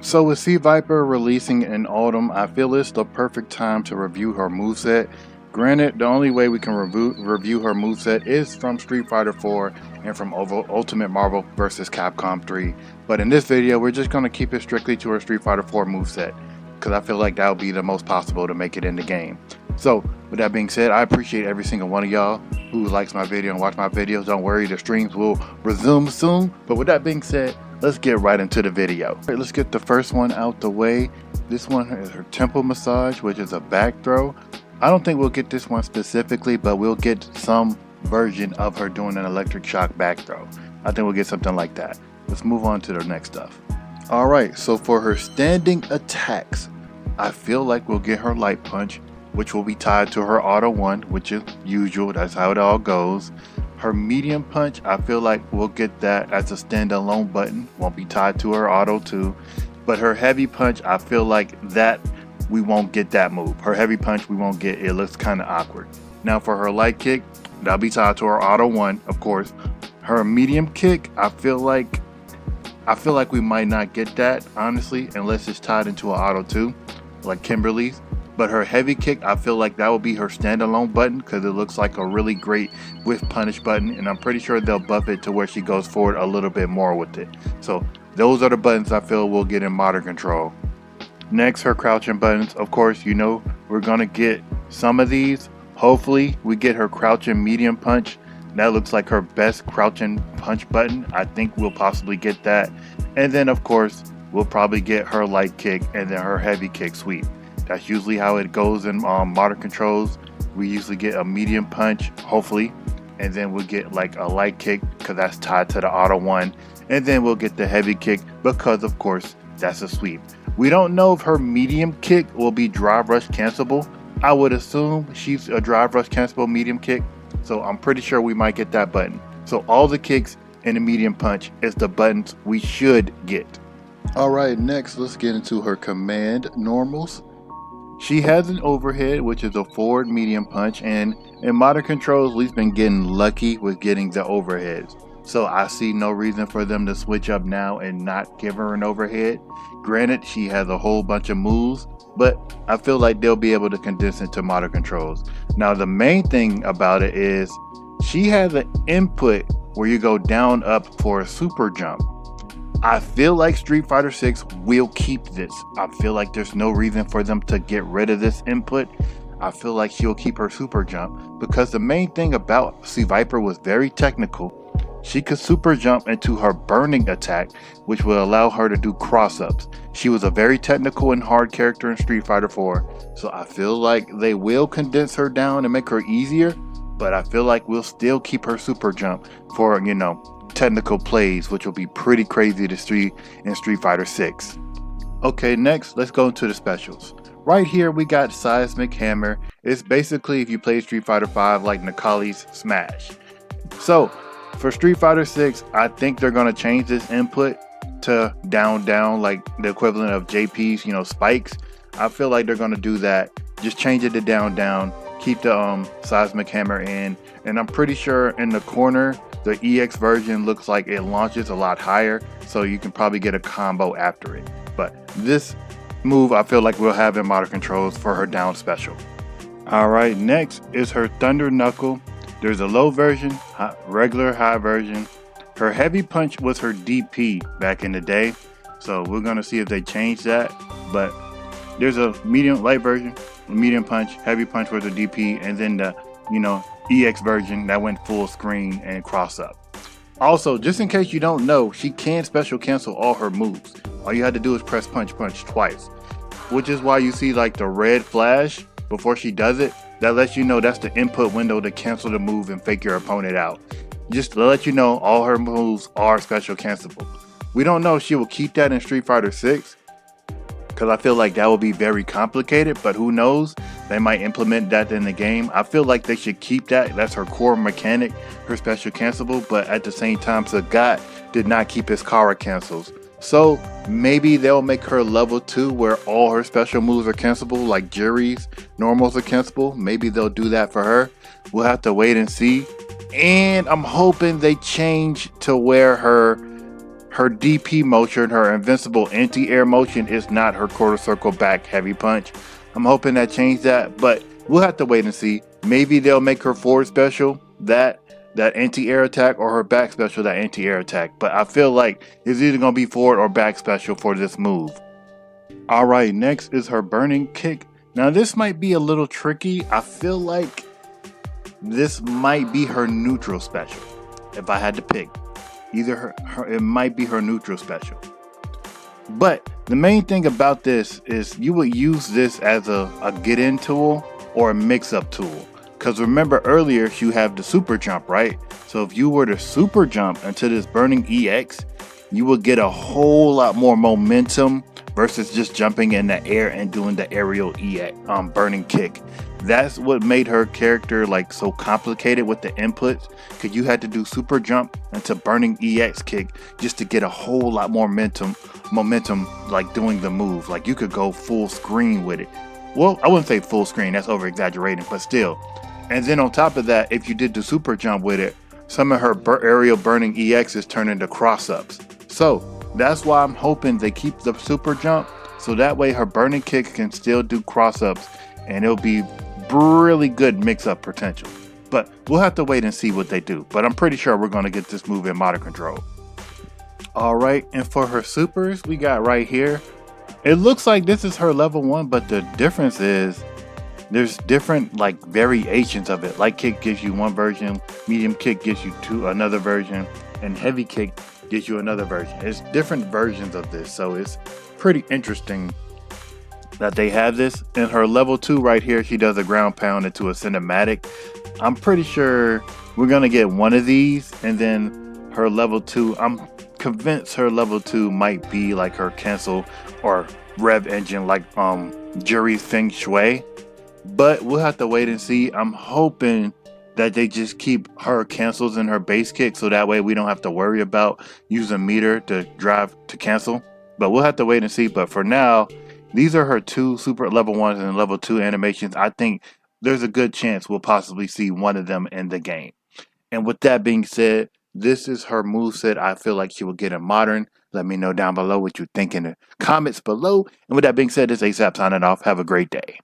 So with C.Viper releasing in autumn, I feel it's the perfect time to review her moveset. Granted, the only way we can review her moveset is from Street Fighter 4 and from Ultimate Marvel vs. Capcom 3. But in this video, we're just going to keep it strictly to her Street Fighter 4 moveset, because I feel like that would be the most possible to make it in the game. So with that being said, I appreciate every single one of y'all who likes my video and watch my videos. Don't worry, the streams will resume soon. But with that being said, let's get right into the video. Right, let's get the first one out the way. This one is her temple massage, which is a back throw. I don't think we'll get this one specifically, but we'll get some version of her doing an electric shock back throw. I think we'll get something like that. Let's move on to the next stuff. Alright, so for her standing attacks, I feel like we'll get her light punch, which will be tied to her auto 1, which is usual, that's how it all goes. Her medium punch, I feel like we'll get that as a standalone button, won't be tied to her auto 2. But her heavy punch, I feel like that we won't get that move. Her heavy punch we won't get, it looks kind of awkward. Now for her light kick, that'll be tied to her auto 1, of course. Her medium kick, I feel like we might not get that, honestly, unless it's tied into an auto 2, like Kimberly's. But her heavy kick, I feel like that will be her standalone button, because it looks like a really great whiff punish button, and I'm pretty sure they'll buff it to where she goes forward a little bit more with it. So those are the buttons I feel we'll get in Modern Control. Next, her crouching buttons. Of course, you know we're gonna get some of these. Hopefully we get her crouching medium punch. That looks like her best crouching punch button. I think we'll possibly get that. And then of course we'll probably get her light kick and then her heavy kick sweep. That's usually how it goes in Modern Controls. We usually get a medium punch, hopefully, and then we'll get like a light kick because that's tied to the auto 1, and then we'll get the heavy kick because of course that's a sweep. We don't know if her medium kick will be drive rush cancelable. I would assume she's a drive rush cancelable medium kick, so I'm pretty sure we might get that button. So all the kicks and the medium punch is the buttons we should get. Alright, next let's get into her command normals. She has an overhead, which is a forward medium punch, and in Modern Controls we've been getting lucky with getting the overheads. So I see no reason for them to switch up now and not give her an overhead. Granted, she has a whole bunch of moves, but I feel like they'll be able to condense into Modern Controls. Now the main thing about it is she has an input where you go down up for a super jump. I feel like Street Fighter 6 will keep this. I feel like there's no reason for them to get rid of this input. I feel like she'll keep her super jump because the main thing about C.Viper was very technical. She could super jump into her burning attack, which will allow her to do cross-ups. She was a very technical and hard character in Street Fighter 4, so I feel like they will condense her down and make her easier, but I feel like we'll still keep her super jump for, you know, technical plays, which will be pretty crazy to see in Street Fighter 6. Okay, next let's go into the specials. Right here we got Seismic Hammer. It's basically if you play Street Fighter 5 like Nakali's Smash. So for Street Fighter 6, I think they're going to change this input to down like the equivalent of JP's, you know, spikes. I feel like they're going to do that. Just change it to down, keep the Seismic Hammer in, and I'm pretty sure in the corner the EX version looks like it launches a lot higher, so you can probably get a combo after it. But this move I feel like we'll have in Modern Controls for her down special. Alright, next is her Thunder Knuckle. There's a low version, regular, high version. Her heavy punch was her DP back in the day, so we're gonna see if they change that. But there's a medium light version, medium punch, heavy punch was her DP, and then the, you know, EX version that went full screen and cross up. Also, just in case you don't know, she can special cancel all her moves. All you had to do is press punch twice, which is why you see like the red flash before she does it. That lets you know that's the input window to cancel the move and fake your opponent out. Just to let you know all her moves are special cancelable. We don't know if she will keep that in Street Fighter 6, because I feel like that will be very complicated, but who knows, they might implement that in the game. I feel like they should keep that. That's her core mechanic, her special cancelable, but at the same time Sagat did not keep his Kara cancels. So maybe they'll make her level 2 where all her special moves are cancelable, like Juri's normals are cancelable. Maybe they'll do that for her. We'll have to wait and see. And I'm hoping they change to where her her DP motion, her invincible anti-air motion, is not her quarter circle back heavy punch. I'm hoping that changed that, but we'll have to wait and see. Maybe they'll make her forward special that anti-air attack, or her back special that anti-air attack. But I feel like it's either gonna be forward or back special for this move. Alright, next is her burning kick. Now this might be a little tricky. I feel like this might be her neutral special. If I had to pick, either it might be her neutral special. But the main thing about this is you would use this as a get-in tool or a mix-up tool. Because remember earlier, you have the super jump, right? So if you were to super jump into this burning EX, you will get a whole lot more momentum versus just jumping in the air and doing the aerial EX, burning kick. That's what made her character like so complicated with the inputs, because you had to do super jump into burning EX kick just to get a whole lot more momentum like doing the move. Like you could go full screen with it. Well, I wouldn't say full screen, that's over exaggerating, but still. And then on top of that, if you did the super jump with it, some of her aerial burning EXs turn into cross-ups. So that's why I'm hoping they keep the super jump, so that way her burning kick can still do cross-ups and it'll be really good mix-up potential. But we'll have to wait and see what they do. But I'm pretty sure we're going to get this move in modern control. Alright, and for her supers, we got right here. It looks like this is her level 1, but the difference is there's different like variations of it. Light kick gives you one version, medium kick gives you another version, and heavy kick gives you another version. It's different versions of this, so it's pretty interesting that they have this. In her level 2 right here, she does a ground pound into a cinematic. I'm pretty sure we're gonna get one of these, and then her level 2, I'm convinced her level 2 might be like her cancel or rev engine, like Jury's Feng Shui. But we'll have to wait and see. I'm hoping that they just keep her cancels in her base kick, so that way we don't have to worry about using meter to drive to cancel. But we'll have to wait and see. But for now, these are her 2 super level 1s and level 2 animations. I think there's a good chance we'll possibly see one of them in the game. And with that being said, this is her moveset. I feel like she will get in modern. Let me know down below what you think in the comments below. And with that being said, this is ASAP signing off. Have a great day.